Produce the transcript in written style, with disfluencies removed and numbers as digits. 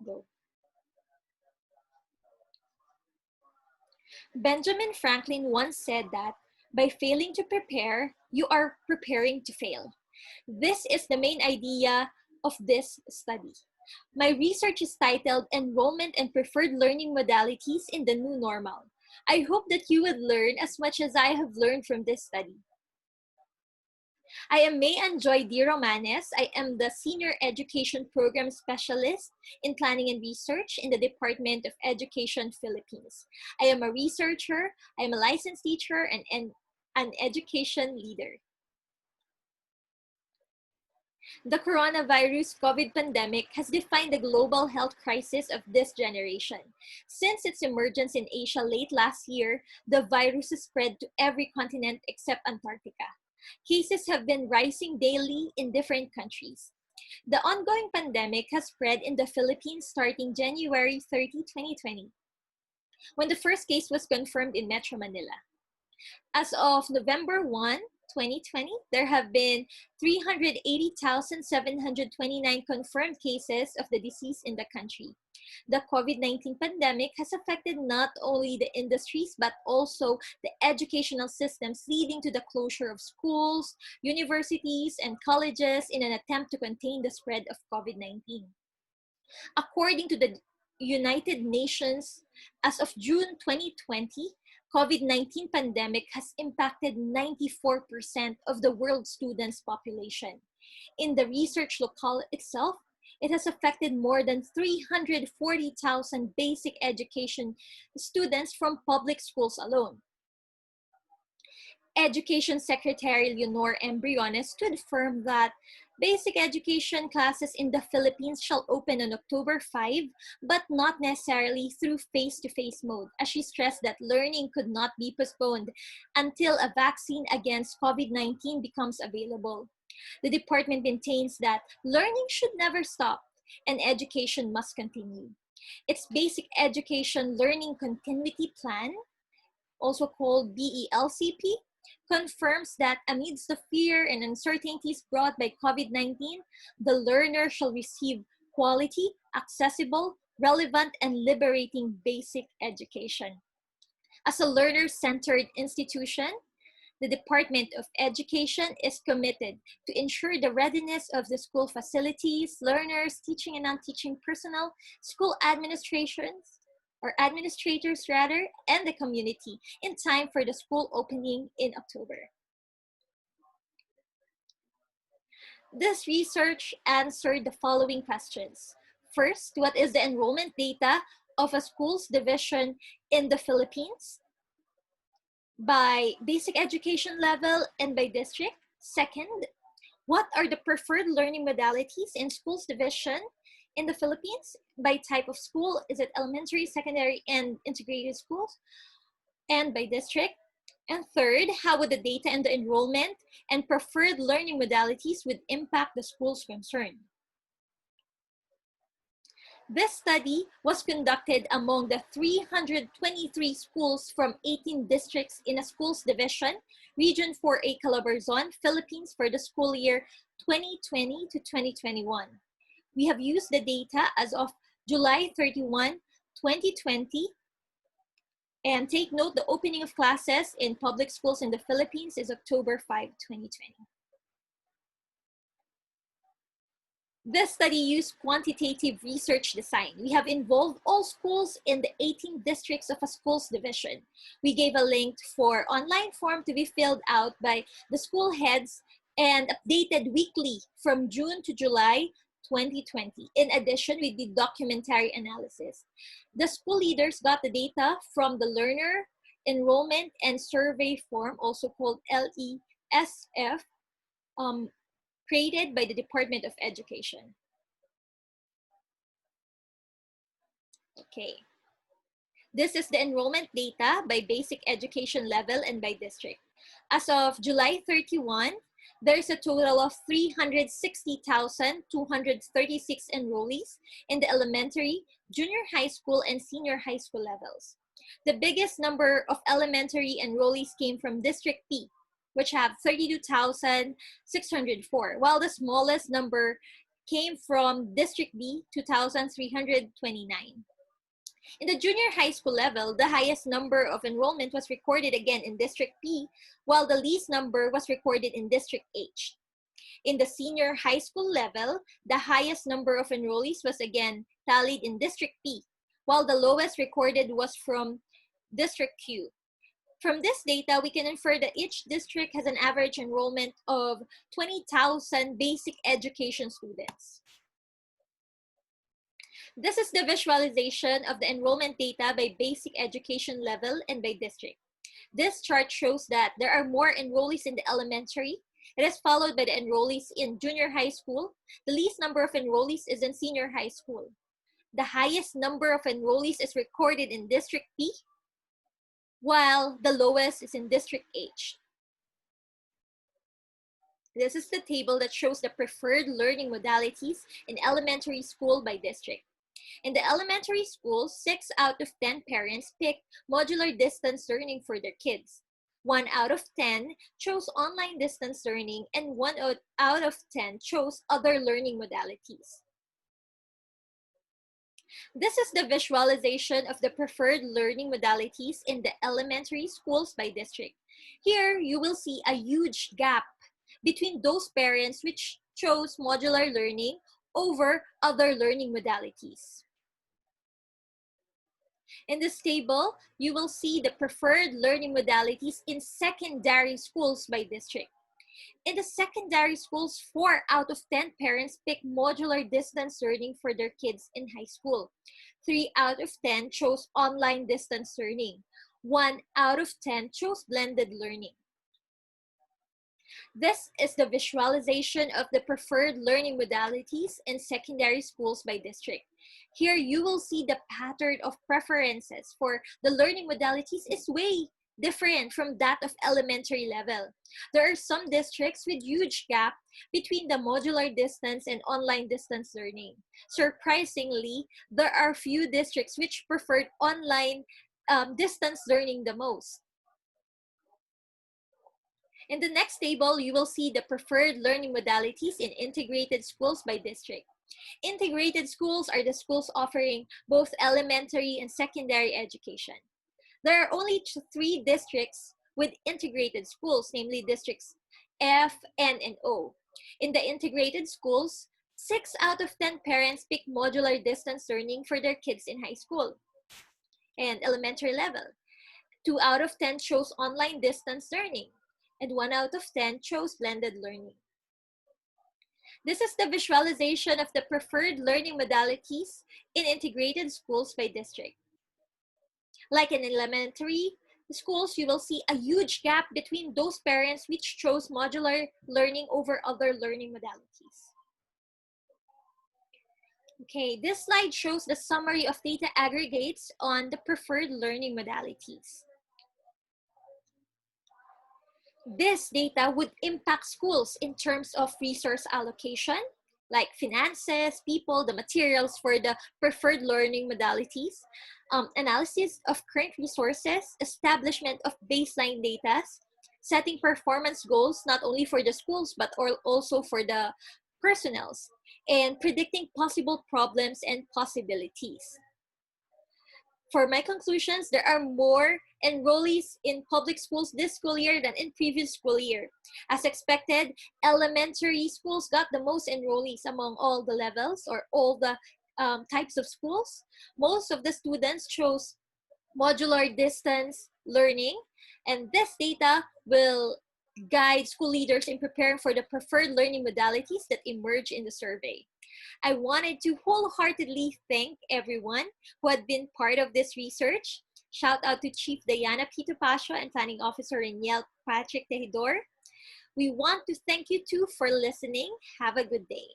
Go. Benjamin Franklin once said that by failing to prepare, you are preparing to fail. This is the main idea of this study. My research is titled Enrollment and Preferred Learning Modalities in the New Normal. I hope that you would learn as much as I have learned from this study. I am May Anjoy D. Romanes. I am the Senior Education Program Specialist in Planning and Research in the Department of Education, Philippines. I am a researcher, I am a licensed teacher, and an education leader. The coronavirus COVID pandemic has defined the global health crisis of this generation. Since its emergence in Asia late last year, the virus has spread to every continent except Antarctica. Cases have been rising daily in different countries. The ongoing pandemic has spread in the Philippines starting January 30, 2020, when the first case was confirmed in Metro Manila. As of November 1, 2020, there have been 380,729 confirmed cases of the disease in the country. The COVID-19 pandemic has affected not only the industries, but also the educational systems, leading to the closure of schools, universities, and colleges in an attempt to contain the spread of COVID-19. According to the United Nations, as of June 2020, COVID-19 pandemic has impacted 94% of the world students' population. In the research locale itself, it has affected more than 340,000 basic education students from public schools alone. Education Secretary Leonor M. Briones stood firm that basic education classes in the Philippines shall open on October 5, but not necessarily through face-to-face mode, as she stressed that learning could not be postponed until a vaccine against COVID-19 becomes available. The department maintains that learning should never stop and education must continue. Its Basic Education Learning Continuity Plan, also called BELCP, confirms that amidst the fear and uncertainties brought by COVID-19, the learner shall receive quality, accessible, relevant, and liberating basic education. As a learner-centered institution, the Department of Education is committed to ensure the readiness of the school facilities, learners, teaching and non-teaching personnel, school administrators, and the community in time for the school opening in October. This research answered the following questions. First, what is the enrollment data of a school's division in the Philippines? By basic education level and by district. Second, what are the preferred learning modalities in schools division in the Philippines? By type of school, is it elementary, secondary, and integrated schools? And by district. And third, how would the data and the enrollment and preferred learning modalities would impact the schools concerned? This study was conducted among the 323 schools from 18 districts in a schools division, Region 4A Calabarzon, Philippines for the school year 2020 to 2021. We have used the data as of July 31, 2020. And take note, the opening of classes in public schools in the Philippines is October 5, 2020. This study used quantitative research design. We have involved all schools in the 18 districts of a schools division. We gave a link for online form to be filled out by the school heads and updated weekly from June to July 2020. In addition, we did documentary analysis. The school leaders got the data from the Learner Enrollment and Survey Form, also called LESF, created by the Department of Education. Okay. This is the enrollment data by basic education level and by district. As of July 31, there's a total of 360,236 enrollees in the elementary, junior high school, and senior high school levels. The biggest number of elementary enrollees came from District P, which have 32,604, while the smallest number came from District B, 2,329. In the junior high school level, the highest number of enrollment was recorded again in District P, while the least number was recorded in District H. In the senior high school level, the highest number of enrollees was again tallied in District P, while the lowest recorded was from District Q. From this data, we can infer that each district has an average enrollment of 20,000 basic education students. This is the visualization of the enrollment data by basic education level and by district. This chart shows that there are more enrollees in the elementary. It is followed by the enrollees in junior high school. The least number of enrollees is in senior high school. The highest number of enrollees is recorded in District P, while the lowest is in District H. This is the table that shows the preferred learning modalities in elementary school by district. In the elementary school, 6 out of 10 parents picked modular distance learning for their kids. 1 out of 10 chose online distance learning, and 1 out of 10 chose other learning modalities. This is the visualization of the preferred learning modalities in the elementary schools by district. Here, you will see a huge gap between those parents which chose modular learning over other learning modalities. In this table, you will see the preferred learning modalities in secondary schools by district. In the secondary schools, 4 out of 10 parents pick modular distance learning for their kids in high school. 3 out of 10 chose online distance learning. 1 out of 10 chose blended learning. This is the visualization of the preferred learning modalities in secondary schools by district. Here you will see the pattern of preferences for the learning modalities is way different from that of elementary level. There are some districts with huge gap between the modular distance and online distance learning. Surprisingly, there are few districts which preferred online distance learning the most. In the next table, you will see the preferred learning modalities in integrated schools by district. Integrated schools are the schools offering both elementary and secondary education. There are only 3 districts with integrated schools, namely districts F, N, and O. In the integrated schools, 6 out of 10 parents pick modular distance learning for their kids in high school and elementary level. 2 out of 10 chose online distance learning, and 1 out of 10 chose blended learning. This is the visualization of the preferred learning modalities in integrated schools by district. Like in elementary schools, you will see a huge gap between those parents which chose modular learning over other learning modalities. Okay, this slide shows the summary of data aggregates on the preferred learning modalities. This data would impact schools in terms of resource allocation, like finances, people, the materials for the preferred learning modalities, analysis of current resources, establishment of baseline data, setting performance goals not only for the schools but also for the personnels, and predicting possible problems and possibilities. For my conclusions, there are more enrollees in public schools this school year than in previous school year. As expected, elementary schools got the most enrollees among all the levels or all the types of schools. Most of the students chose modular distance learning, and this data will guide school leaders in preparing for the preferred learning modalities that emerge in the survey. I wanted to wholeheartedly thank everyone who had been part of this research. Shout out to Chief Diana P. Topacio and Planning Officer Reniel Patrick Tejidor. We want to thank you too for listening. Have a good day.